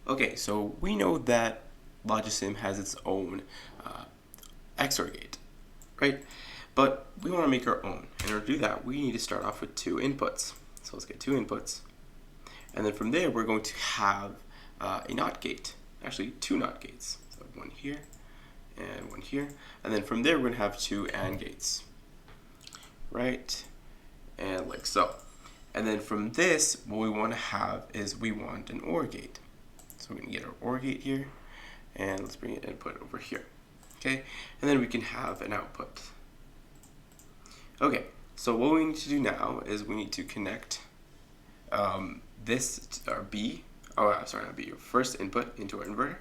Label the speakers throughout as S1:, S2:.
S1: Okay, so we know that logisim has its own XOR gate, right? But we want to make our own. In order to do that, we need to start off with two inputs. So let's get two inputs. And then from there, we're going to have a NOT gate. Actually, two NOT gates. So one here and one here. And then from there, we're going to have two AND gates, right? And like so. And then from this, what we want to have is we want an OR gate. So we're going to get our OR gate here, and let's bring an input over here. Okay, and then we can have an output. Okay, so what we need to do now is we need to connect this, our B, not B, your first input into our inverter.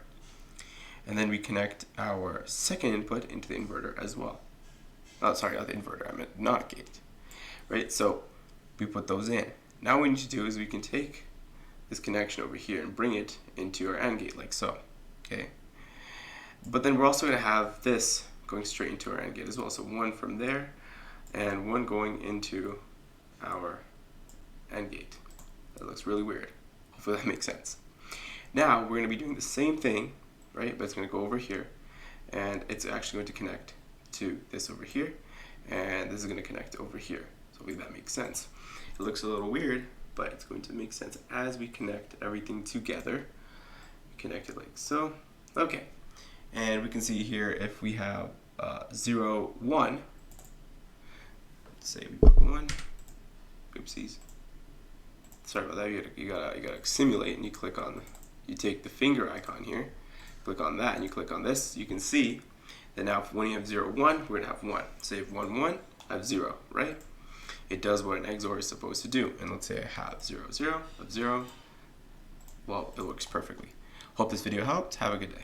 S1: And then we connect our second input into the inverter as well. Oh, sorry, not the inverter, I meant NOT gate. Right, so we put those in. Now what we need to do is we can take this connection over here and bring it into our AND gate like so. Okay. But then we're also going to have this going straight into our AND gate as well. So one from there and one going into our AND gate. That looks really weird. Hopefully that makes sense. Now we're going to be doing the same thing, right? But it's going to go over here, and it's actually going to connect to this over here, and this is going to connect over here. So hopefully that makes sense. It looks a little weird, but it's going to make sense as we connect everything together. Connect it like so. Okay. And we can see here if we have 0, 1, let's say we put 1, oopsies. Sorry about that, you gotta simulate, and you click on, you take the finger icon here, click on that, and you click on this. You can see that now when you have 0, 1, we're gonna have 1. Say if 1, 1, I have 0, right? It does what an XOR is supposed to do. And let's say I have 0, 0, of 0. Well, it works perfectly. Hope this video helped. Have a good day.